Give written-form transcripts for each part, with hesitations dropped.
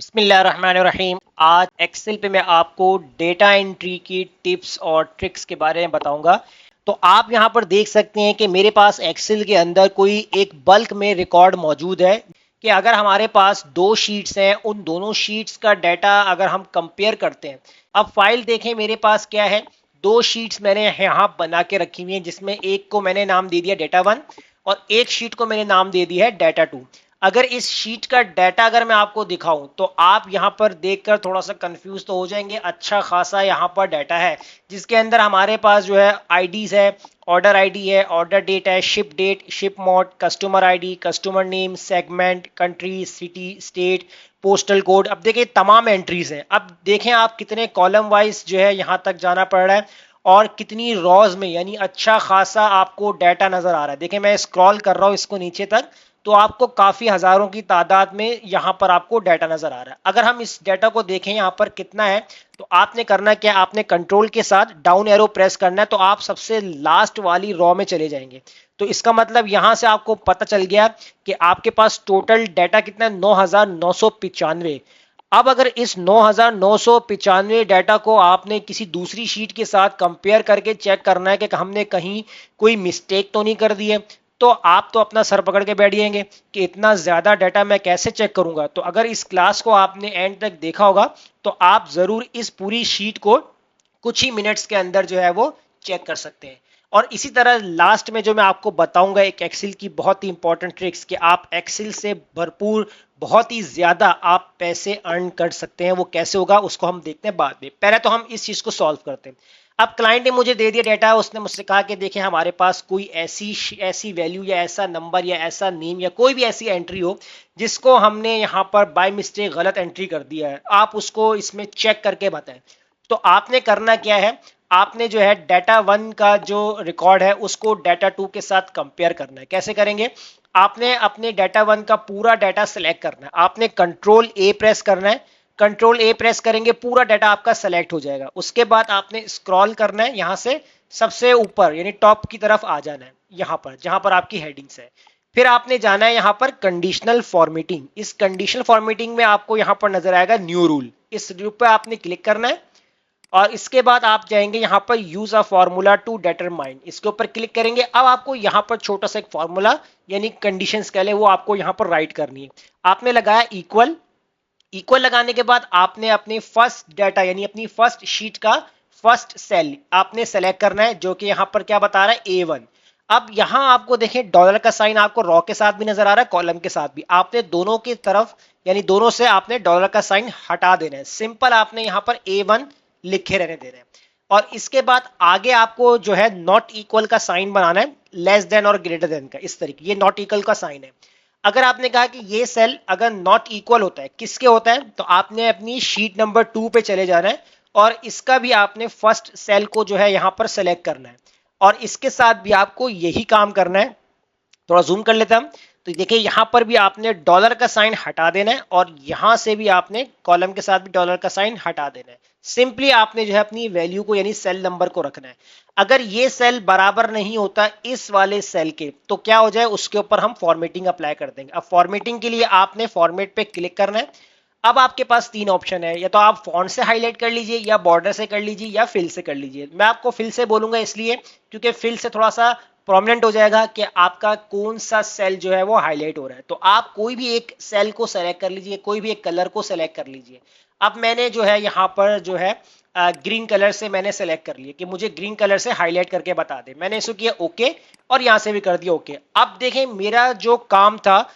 बिस्मिल्लाहिर्रहमानिर्रहीम। आज एक्सेल पे मैं आपको डेटा एंट्री की टिप्स और ट्रिक्स के बारे में बताऊंगा। तो आप यहाँ पर देख सकते हैं कि मेरे पास एक्सेल के अंदर कोई एक बल्क में रिकॉर्ड मौजूद है कि अगर हमारे पास दो शीट्स हैं, उन दोनों शीट्स का डाटा अगर हम कंपेयर करते हैं। अब फाइल देखें, मेरे पास क्या है, दो शीट्स मैंने यहाँ बना के रखी हुई हैं, जिसमें एक को मैंने नाम दे दिया डेटा वन और एक शीट को मैंने नाम दे दिया है डाटा टू। अगर इस शीट का डाटा अगर मैं आपको दिखाऊं तो आप यहां पर देखकर थोड़ा सा कंफ्यूज तो हो जाएंगे। अच्छा खासा यहां पर डाटा है जिसके अंदर हमारे पास जो है आईडीज है, ऑर्डर आईडी है, ऑर्डर डेट है, ship date, ship mode, customer ID, customer name, segment, country, city, state, postal code. अब देखिए तमाम एंट्रीज हैं। अब देखें आप कितने कॉलम वाइज जो है यहां तक जाना पड़ रहा है और कितनी रॉज में, यानी अच्छा खासा आपको डाटा नजर आ रहा है। देखिए मैं स्क्रॉल कर रहा हूं इसको नीचे तक, तो आपको काफी हजारों की तादाद में यहां पर आपको डाटा नजर आ रहा है। अगर हम इस डाटा को देखें यहां पर कितना है, तो आपने करना क्या, आपने कंट्रोल के साथ डाउन एरो प्रेस करना है, तो आप सबसे लास्ट वाली रॉ में चले जाएंगे। तो इसका मतलब यहां से आपको पता चल गया कि आपके पास टोटल डाटा कितना है, 9,995। अब अगर इस 9,995 डाटा को आपने किसी दूसरी शीट के साथ कंपेयर करके चेक करना है कि हमने कहीं कोई मिस्टेक तो नहीं कर दी है, तो आप तो अपना सर पकड़ के बैठ जाएंगे कि इतना ज्यादा डाटा मैं कैसे चेक करूंगा। तो अगर इस क्लास को आपने एंड तक देखा होगा तो आप जरूर इस पूरी शीट को कुछ ही मिनट्स के अंदर जो है वो चेक कर सकते हैं। और इसी तरह लास्ट में जो मैं आपको बताऊंगा एक एक्सेल की बहुत ही इंपॉर्टेंट ट्रिक्स कि आप एक्सेल से भरपूर बहुत ही ज्यादा आप पैसे अर्न कर सकते हैं। वो कैसे होगा उसको हम देखते हैं बाद में, पहले तो हम इस चीज को सॉल्व करते हैं। अब क्लाइंट ने मुझे दे दिया डाटा, उसने मुझसे कहा कि देखिए हमारे पास कोई ऐसी वैल्यू या ऐसा नंबर या ऐसा नेम या कोई भी ऐसी एंट्री हो जिसको हमने यहाँ पर बाय मिस्टेक गलत एंट्री कर दिया है, आप उसको इसमें चेक करके बताएं। तो आपने करना क्या है, आपने जो है डाटा वन का जो रिकॉर्ड है उसको डाटा टू के साथ कंपेयर करना है। कैसे करेंगे, आपने अपने डाटा वन का पूरा डाटा सेलेक्ट करना है, आपने कंट्रोल ए प्रेस करना है। कंट्रोल ए प्रेस करेंगे पूरा डाटा आपका सेलेक्ट हो जाएगा। उसके बाद आपने स्क्रॉल करना है, यहां से सबसे ऊपर यानी टॉप की तरफ आ जाना है, यहां पर जहां पर आपकी हेडिंग्स है। फिर आपने जाना है यहां पर कंडीशनल फॉर्मेटिंग। इस कंडीशनल फॉर्मेटिंग में आपको यहां पर नजर आएगा न्यू रूल, इस रूल पे आपने क्लिक करना है और इसके बाद आप जाएंगे यहां पर use a formula to determine, इसके ऊपर क्लिक करेंगे। अब आपको यहां पर छोटा सा एक फॉर्मूला यानी कंडीशंस कह ले वो आपको यहां पर राइट करनी है। आपने लगाया इक्वल, इक्वल लगाने के बाद आपने अपने फर्स्ट डाटा यानी अपनी फर्स्ट शीट का फर्स्ट सेल आपने सेलेक्ट करना है, जो कि यहां पर क्या बता रहा है A1। अब यहां आपको देखें डॉलर का साइन आपको रॉ के साथ भी नजर आ रहा है, कॉलम के साथ भी। आपने दोनों की तरफ यानी दोनों से आपने डॉलर का साइन हटा देना है। सिंपल आपने यहां पर A1 लिखे रहने देना है और इसके बाद आगे आपको जो है नॉट इक्वल का साइन बनाना है, लेस देन और ग्रेटर देन का, इस तरीके ये नॉट इक्वल का साइन है। अगर आपने कहा कि ये सेल अगर नॉट इक्वल होता है, किसके होता है, तो आपने अपनी शीट नंबर 2 पे चले जाना है और इसका भी आपने फर्स्ट सेल को जो है यहां पर सेलेक्ट करना है और इसके साथ भी आपको यही काम करना है। थोड़ा जूम कर लेते हैं हम, तो देखिए यहां पर भी आपने डॉलर का साइन हटा देना है और यहां से भी आपने कॉलम के साथ भी डॉलर का साइन हटा देना है। सिंपली आपने जो है अपनी वैल्यू को यानी सेल नंबर को रखना है। अगर ये सेल बराबर नहीं होता इस वाले सेल के, तो क्या हो जाए, उसके ऊपर हम फॉर्मेटिंग अप्लाई कर देंगे। अब फॉर्मेटिंग के लिए आपने फॉर्मेट पे क्लिक करना है। अब आपके पास तीन ऑप्शन है, या तो आप फॉन्ट से हाईलाइट कर लीजिए या बॉर्डर से कर लीजिए या फिल से कर लीजिए। मैं आपको फिल से बोलूंगा इसलिए क्योंकि फिल से थोड़ा सा प्रोमिनेंट हो जाएगा कि आपका कौन सा सेल जो है वो हाईलाइट हो रहा है। तो आप कोई भी एक सेल को सेलेक्ट कर लीजिए, कोई भी एक कलर को सेलेक्ट कर लीजिए। अब मैंने जो है यहाँ पर जो है ग्रीन कलर से मैंने सेलेक्ट कर लिया कि मुझे ग्रीन कलर से हाईलाइट करके बता दे। मैंने इसको किया ओके और यहां से भी कर दिया ओके। अब देखें मेरा जो काम था,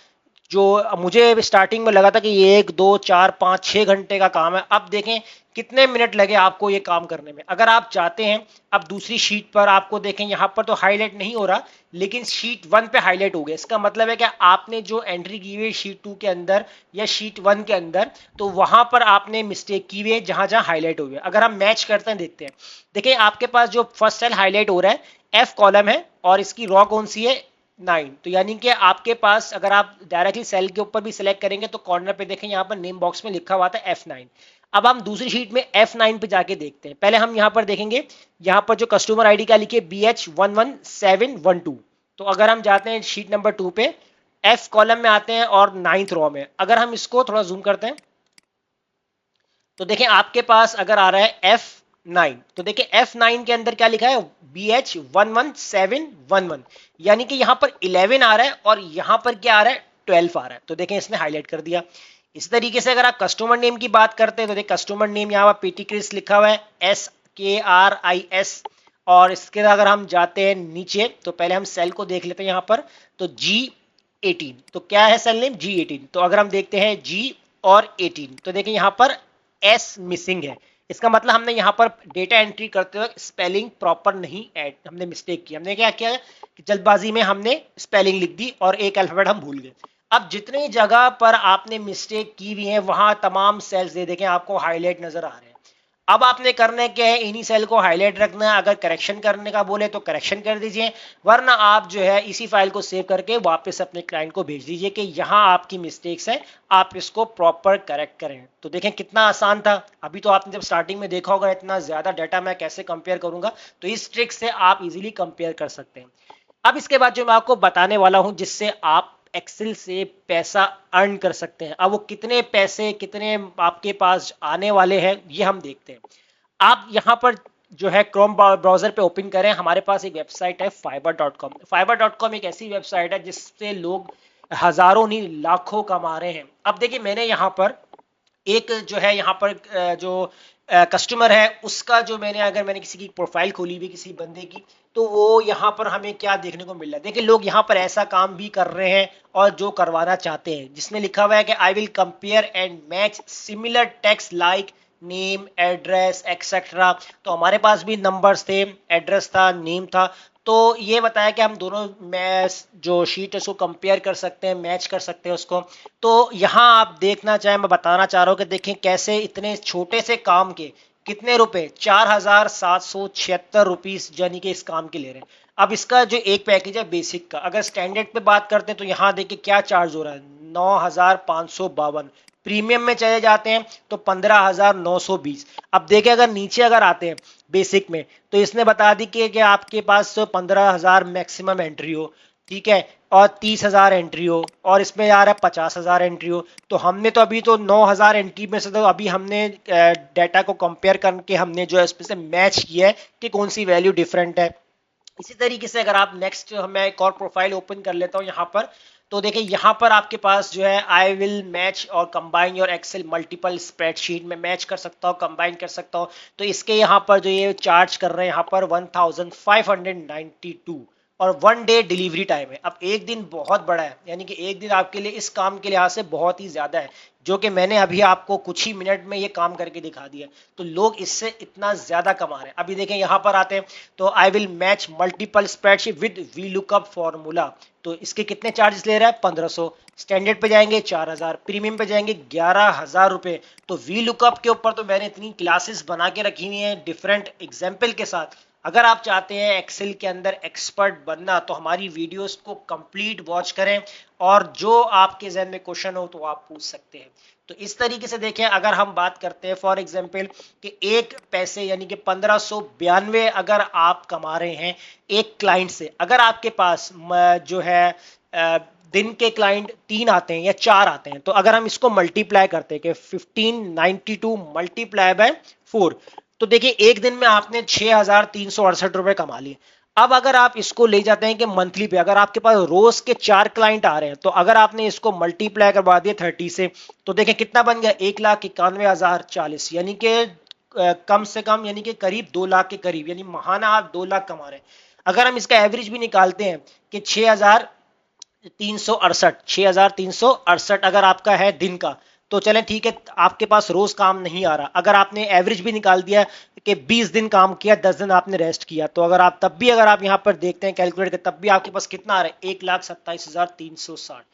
जो मुझे स्टार्टिंग में लगा था कि ये 1 2 4 5 6 घंटे का काम है, अब देखें कितने मिनट लगे आपको ये काम करने में। अगर आप चाहते हैं, अब दूसरी शीट पर आपको देखें यहां पर तो हाईलाइट नहीं हो रहा, लेकिन शीट 1 पे हाईलाइट हो गया। इसका मतलब है कि आपने जो एंट्री की हुई शीट 2 के अंदर या शीट 1 के अंदर, तो वहां पर आपने मिस्टेक की हुई है जहां जहां हाईलाइट हो गया। अगर हम मैच करते हैं, देखते हैं, देखिए आपके पास जो फर्स्ट सेल हाईलाइट हो रहा है F कॉलम है और इसकी रॉ कौन सी है, 9। तो यानी कि आपके पास अगर आप डायरेक्टली सेल के ऊपर भी सिलेक्ट करेंगे तो कॉर्नर पे देखें यहाँ पर नेम बॉक्स में लिखा हुआ था F9। अब हम दूसरी शीट में F9 पे जाके देखते हैं। पहले हम यहाँ पर देखेंगे, यहाँ पर जो कस्टमर आईडी का लिखे BH11712। तो अगर हम जाते हैं शीट नंबर 2 पे, F कॉलम में आते हैं और 9th रॉ में, अगर हम इसको थोड़ा जूम करते हैं तो देखें आपके पास अगर आ रहा है F9, तो देखें F9 के अंदर क्या लिखा है, BH11711, यानी कि यहां पर 11 आ रहा है और यहां पर क्या आ रहा है, 12 आ रहा है। तो देखें इसने हाईलाइट कर दिया। इस तरीके से अगर आप कस्टमर नेम की बात करते हैं तो देखें कस्टमर नेम यहाँ पर पीटी क्रिस लिखा हुआ है, SKRIS। और इसके अगर हम जाते हैं नीचे तो पहले हम सेल को देख लेते हैं यहाँ पर, तो G18, तो क्या है सेल नेम, G18। तो अगर हम देखते हैं G और 18, तो देखें यहाँ पर S मिसिंग है। इसका मतलब हमने यहाँ पर डेटा एंट्री करते वक्त स्पेलिंग प्रॉपर नहीं ऐड, हमने मिस्टेक की। हमने क्या किया कि जल्दबाजी में हमने स्पेलिंग लिख दी और एक अल्फाबेट हम भूल गए। अब जितनी जगह पर आपने मिस्टेक की हुई है वहां तमाम सेल्स दे देखें आपको हाईलाइट नजर आ रहे हैं। अब आपने करने क्या है, इन्हीं सेल को हाईलाइट रखना है। अगर करेक्शन करने का बोले तो करेक्शन कर दीजिए, वरना आप जो है इसी फाइल को सेव करके वापस अपने क्लाइंट को भेज दीजिए कि यहां आपकी मिस्टेक्स है, आप इसको प्रॉपर करेक्ट करें। तो देखें कितना आसान था। अभी तो आपने जब स्टार्टिंग में देखा होगा इतना ज्यादा डाटा मैं कैसे कंपेयर करूंगा, तो इस ट्रिक से आप इजीली कंपेयर कर सकते हैं। अब इसके बाद जो मैं आपको बताने वाला हूं जिससे आप एक्सेल से पैसा अर्न कर सकते हैं, अब वो कितने पैसे कितने आपके पास आने वाले हैं ये हम देखते हैं। आप यहां पर जो है क्रोम ब्राउजर पे ओपन करें, हमारे पास एक वेबसाइट है fiverr.com। fiverr.com एक ऐसी वेबसाइट है जिससे लोग हजारों नहीं लाखों कमा रहे हैं। अब देखिए मैंने यहां पर एक जो है यहाँ पर जो कस्टमर है उसका जो मैंने किसी की प्रोफाइल खोली हुई किसी बंदे की, तो वो यहाँ पर हमें क्या देखने को मिल रहा है। देखिए लोग यहाँ पर ऐसा काम भी कर रहे हैं और जो करवाना चाहते हैं, जिसमें लिखा हुआ है कि I will compare and match similar text like name address etcetera. तो हमारे पास भी नंबर्स थे, एड्रेस था, नेम था। तो ये बताया कि हम दोनों मैच जो शीट है उसको कंपेयर कर सकते हैं, मैच कर सकते हैं उसको। तो यहाँ आप देखना चाहें, मैं बताना चाह रहा हूँ कि देखें कैसे इतने छोटे से काम के कितने रुपए, 4776 रुपीस यानी कि इस काम के ले रहे हैं। अब इसका जो एक पैकेज है बेसिक का, अगर स्टैंडर्ड पे बात करते हैं तो यहाँ देखिए क्या चार्ज हो रहा है, 9552। प्रीमियम में चले जाते हैं तो 15920। अब देखिए अगर नीचे अगर आते हैं बेसिक में, तो इसने बता दी कि आपके पास 15,000 मैक्सिमम एंट्री हो, ठीक है, और 30,000 एंट्री हो, और इसमें आ रहा है 50,000 एंट्री हो। तो हमने तो अभी तो 9,000 एंट्री में से तो अभी हमने डाटा को कंपेयर करके हमने जो है इसमें से मैच किया है कि कौन सी वैल्यू डिफरेंट है। इसी तरीके से अगर आप नेक्स्ट, मैं एक और प्रोफाइल ओपन कर लेता हूँ यहाँ पर, तो देखिए यहाँ पर आपके पास जो है आई विल मैच और combine your Excel multiple spreadsheet में मैच कर सकता हूँ, कंबाइन कर सकता हूँ। तो इसके यहाँ पर जो ये चार्ज कर रहे हैं यहाँ पर 1592 और 1 डे डिलीवरी टाइम है। अब एक दिन बहुत बड़ा है, यानी कि एक दिन आपके लिए इस काम के लिहाज से बहुत ही ज्यादा है, जो कि मैंने अभी आपको कुछ ही मिनट में ये काम करके दिखा दिया। तो लोग इससे इतना ज्यादा कमा रहे हैं। अभी देखें यहाँ पर आते हैं तो आई will match multiple spreadsheet with V lookup formula. तो इसके कितने चार्जेस ले रहा है, 1500। स्टैंडर्ड पे जाएंगे 4000, प्रीमियम पे जाएंगे 11,000 रुपए। तो वी लुकअप के ऊपर तो मैंने इतनी क्लासेस बना के रखी हुई हैं डिफरेंट एग्जाम्पल के साथ। अगर आप चाहते हैं एक्सेल के अंदर एक्सपर्ट बनना तो हमारी वीडियोस को कंप्लीट वॉच करें, और जो आपके जहन में क्वेश्चन हो तो आप पूछ सकते हैं। तो इस तरीके से देखें, अगर हम बात करते हैं फॉर एग्जांपल कि एक पैसे यानी कि 1592 अगर आप कमा रहे हैं एक क्लाइंट से, अगर आपके पास जो है दिन के क्लाइंट 3 आते हैं या 4 आते हैं, तो अगर हम इसको मल्टीप्लाई करते हैं कि 1592 मल्टीप्लाई बाय 4, तो देखिए एक दिन में आपने 6,368 रुपए कमा लिए। अब अगर आप इसको ले जाते हैं कि मंथली पे, अगर आपके पास रोज के 4 क्लाइंट आ रहे हैं, तो अगर आपने इसको मल्टीप्लाई करवा दिया 30 से, तो देखें कितना बन गया, 1,91,040, यानी कि कम से कम यानी कि करीब 2 लाख के करीब, यानी महाना आप 2 लाख कमा रहे हैं। अगर हम इसका एवरेज भी निकालते हैं कि 6,368 अगर आपका है दिन का, तो चलें ठीक है, आपके पास रोज काम नहीं आ रहा, अगर आपने एवरेज भी निकाल दिया कि 20 दिन काम किया, 10 दिन आपने रेस्ट किया, तो अगर आप तब भी अगर आप यहां पर देखते हैं कैलकुलेट कर, तब भी आपके पास कितना आ रहा है, 1,27,360।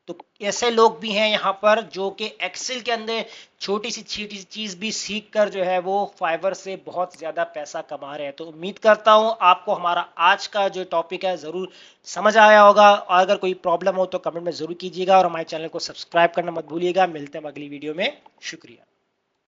तो ऐसे लोग भी हैं यहाँ पर जो कि एक्सेल के अंदर छोटी सी चीज भी सीख कर जो है वो फाइवर से बहुत ज्यादा पैसा कमा रहे हैं। तो उम्मीद करता हूँ आपको हमारा आज का जो टॉपिक है जरूर समझ आया होगा, और अगर कोई प्रॉब्लम हो तो कमेंट में जरूर कीजिएगा, और हमारे चैनल को सब्सक्राइब करना मत भूलिएगा। मिलते हैं अगली वीडियो में, शुक्रिया।